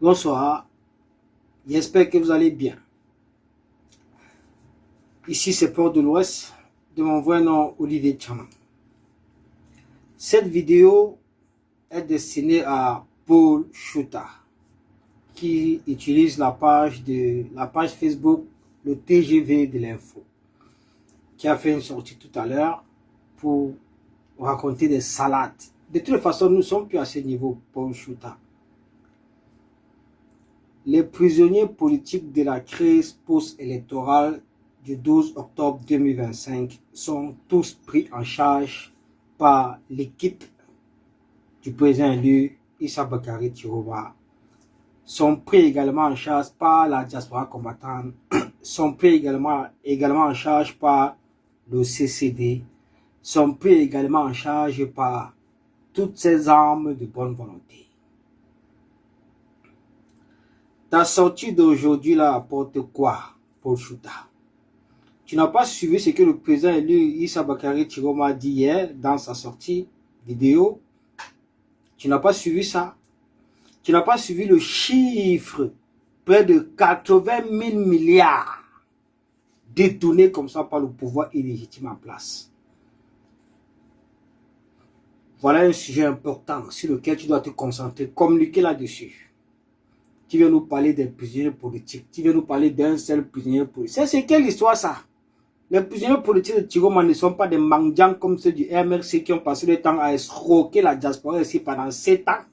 Bonsoir, j'espère que vous allez bien. Ici c'est Port de l'Ouest, de mon vrai nom Olivier Tchaman. Cette vidéo est destinée à Paul Chouta, qui utilise la page Facebook, le TGV de l'info, qui a fait une sortie tout à l'heure pour raconter des salades. De toute façon, nous ne sommes plus à ce niveau, Paul Chouta. Les prisonniers politiques de la crise post-électorale du 12 octobre 2025 sont tous pris en charge par l'équipe du président élu Issa Bakari Tirova, sont pris également en charge par la diaspora combattante, sont pris également en charge par le CCD, sont pris également en charge par toutes ces armes de bonne volonté. Ta sortie d'aujourd'hui là apporte quoi, Paul Chouta? Tu n'as pas suivi ce que le président élu Issa Bakari Tirova a dit hier dans sa sortie vidéo. Tu n'as pas suivi ça. Tu n'as pas suivi le chiffre. Près de 80 000 milliards détournés comme ça par le pouvoir illégitime en place. Voilà un sujet important sur lequel tu dois te concentrer, communiquer là-dessus. Tu viens nous parler des prisonniers politiques. Tu viens nous parler d'un seul prisonnier politique. C'est quelle histoire ça? Les prisonniers politiques de Tiroma ne sont pas des mendiants comme ceux du MRC qui ont passé le temps à escroquer la diaspora ici pendant 7 ans.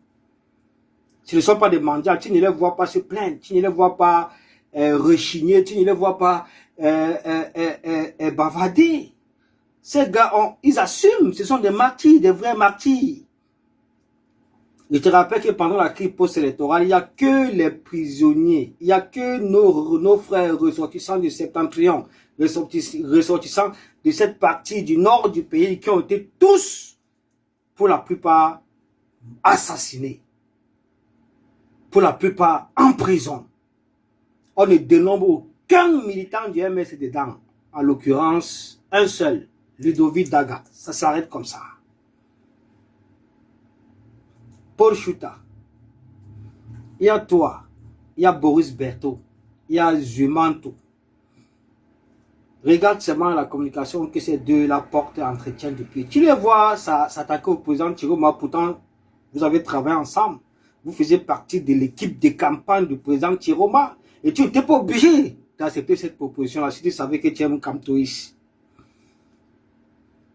Ce ne sont pas des mendiants. Tu ne les vois pas se plaindre. Tu ne les vois pas rechigner. Tu ne les vois pas bavarder. Ces gars, ils assument. Ce sont des martyrs, des vrais martyrs. Je te rappelle que pendant la crise post-électorale, il n'y a que les prisonniers, il n'y a que nos frères ressortissants du Septentrion, ressortissants de cette partie du nord du pays qui ont été tous, pour la plupart, assassinés. Pour la plupart, en prison. On ne dénombre aucun militant du MS dedans. En l'occurrence, un seul, Ludovic Daga. Ça s'arrête comme ça. Paul Chouta, il y a toi, il y a Boris Berthaud, il y a Zumanto. Regarde seulement la communication que ces deux-là portent et entretiennent depuis. Tu les vois s'attaquer au président Tiroma, pourtant vous avez travaillé ensemble. Vous faisiez partie de l'équipe de campagne du président Tiroma et tu n'étais pas obligé d'accepter cette proposition-là si tu savais que tu es un camtoïste.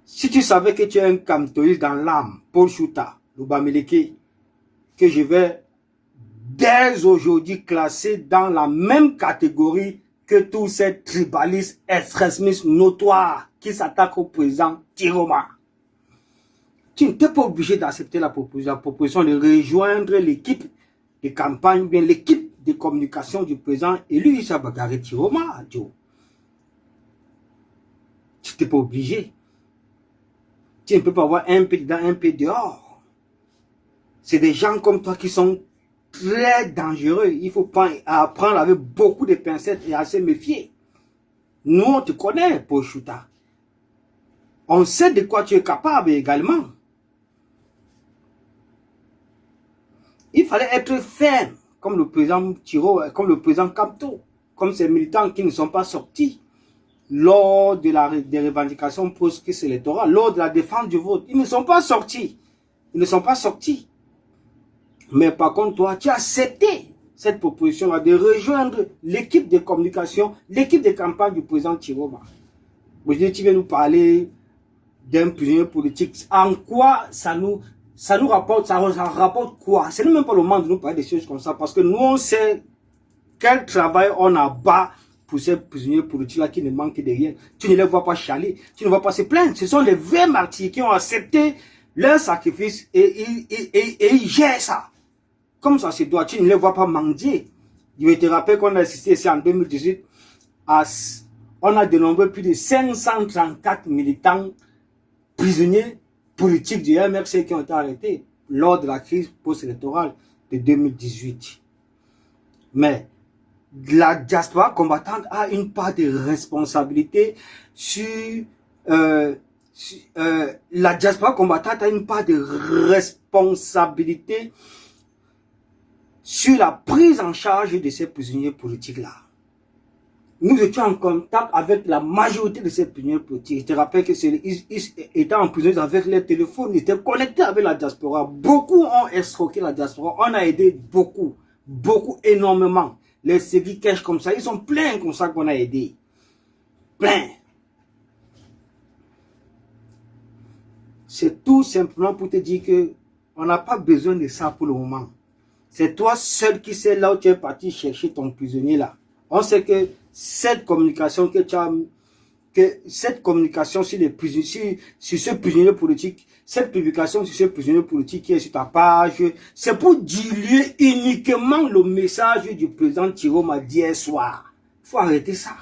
Si tu savais que tu es un camtoïste dans l'âme, Paul Chouta, le Bamileke, que je vais dès aujourd'hui classer dans la même catégorie que tous ces tribalistes extrémistes notoires qui s'attaquent au président Tiroma. Tu n'étais pas obligé d'accepter la proposition de rejoindre l'équipe de campagne, bien l'équipe de communication du président élu Issa Bakari Tiroma. Tu n'étais pas obligé. Tu ne peux pas avoir un peu dedans, un peu dehors. C'est des gens comme toi qui sont très dangereux. Il faut apprendre avec beaucoup de pincettes et à se méfier. Nous, on te connaît, Paul Chouta. On sait de quoi tu es capable également. Il fallait être ferme, comme le président Tiro, comme le président Kapto, comme ces militants qui ne sont pas sortis lors de des revendications post-crise électorale, lors de la défense du vote. Ils ne sont pas sortis. Ils ne sont pas sortis. Mais par contre, toi, tu as accepté cette proposition-là de rejoindre l'équipe de communication, l'équipe de campagne du président Tiroma. Aujourd'hui, tu viens nous parler d'un prisonnier politique. En quoi ça nous rapporte, ça rapporte quoi? C'est même pas le moment de nous parler des choses comme ça, parce que nous, on sait quel travail on a bas pour ces prisonniers politiques-là qui ne manquent de rien. Tu ne les vois pas chialer, tu ne vois pas se plaindre. Ce sont les vrais martyrs qui ont accepté leur sacrifice et ils gèrent ça. Comme ça se doit, tu ne les vois pas mendier. Je te rappelle qu'on a assisté ici en 2018, on a dénombré plus de 534 militants prisonniers politiques du MRC qui ont été arrêtés lors de la crise post-électorale de 2018. Mais la diaspora combattante a une part de responsabilité sur... la diaspora combattante a une part de responsabilité sur la prise en charge de ces prisonniers politiques-là. Nous étions en contact avec la majorité de ces prisonniers politiques. Je te rappelle que ils étaient en prison avec les téléphones, ils étaient connectés avec la diaspora. Beaucoup ont escroqué la diaspora. On a aidé beaucoup, énormément. Les séries cash comme ça, ils sont pleins comme ça qu'on a aidé. Plein. C'est tout simplement pour te dire que on n'a pas besoin de ça pour le moment. C'est toi seul qui sais là où tu es parti chercher ton prisonnier là. On sait que cette communication que tu as, cette communication sur les prisonniers, sur ce prisonnier politique, cette publication sur ce prisonnier politique qui est sur ta page, c'est pour diluer uniquement le message du président Tiroma d'hier soir. Il faut arrêter ça.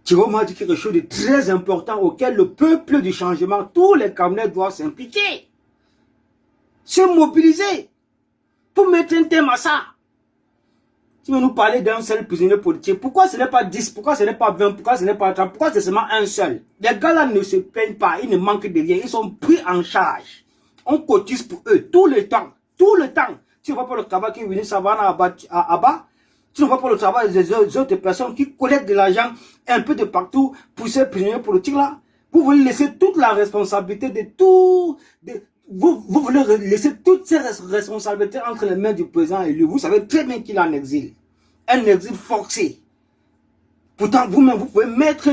Tiroma a dit quelque chose de très important auquel le peuple du changement, tous les Camerounais doivent s'impliquer, se mobiliser pour mettre un thème à ça. Tu veux nous parler d'un seul prisonnier politique. Pourquoi ce n'est pas 10, pourquoi ce n'est pas 20, pourquoi ce n'est pas 30, pourquoi c'est seulement un seul? Les gars là ne se plaignent pas, ils ne manquent de rien, ils sont pris en charge. On cotise pour eux tout le temps, tout le temps. Tu ne vois pas le travail qui est venu Savannah à bas, tu ne vois pas le travail des autres personnes qui collectent de l'argent un peu de partout pour ces prisonniers politiques là. Vous voulez laisser toute la responsabilité de tout, vous voulez laisser toutes ces responsabilités entre les mains du président élu. Vous savez très bien qu'il est en exil. Un exil forcé. Pourtant, vous-même, vous pouvez mettre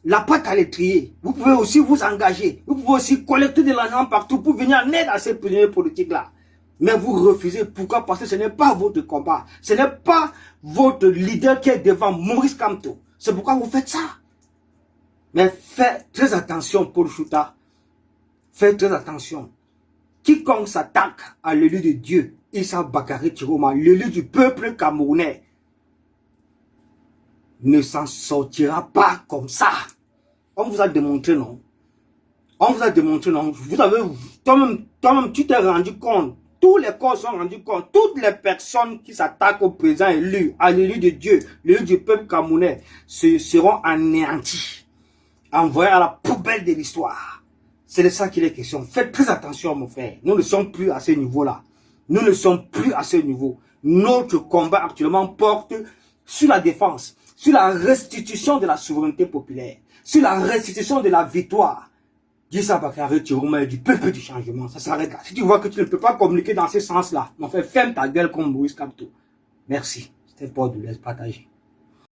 la patte à l'étrier. Vous pouvez aussi vous engager. Vous pouvez aussi collecter de l'argent partout pour venir en aide à ces prisonniers politiques-là. Mais vous refusez. Pourquoi? Parce que ce n'est pas votre combat. Ce n'est pas votre leader qui est devant, Maurice Kamto. C'est pourquoi vous faites ça. Mais faites très attention, Paul Chouta. Faites très attention. Quiconque s'attaque à l'élu de Dieu, Issa Bakary Tiroma, l'élu du peuple camerounais, ne s'en sortira pas comme ça. On vous a démontré, non? On vous a démontré, non? Vous avez, toi-même, tu t'es rendu compte. Tous les corps sont rendus compte. Toutes les personnes qui s'attaquent au président élu, à l'élu de Dieu, l'élu du peuple camerounais, seront anéantis, envoyés à la poubelle de l'histoire. C'est de ça qu'il est question. Faites très attention, mon frère. Nous ne sommes plus à ce niveau-là. Nous ne sommes plus à ce niveau. Notre combat actuellement porte sur la défense, sur la restitution de la souveraineté populaire, sur la restitution de la victoire d'Issa Bakary Tiroma et du peuple du changement. Ça s'arrête là. Si tu vois que tu ne peux pas communiquer dans ce sens-là, mon frère, ferme ta gueule comme Maurice Kamto. Merci. C'était pour de l'aise partagé.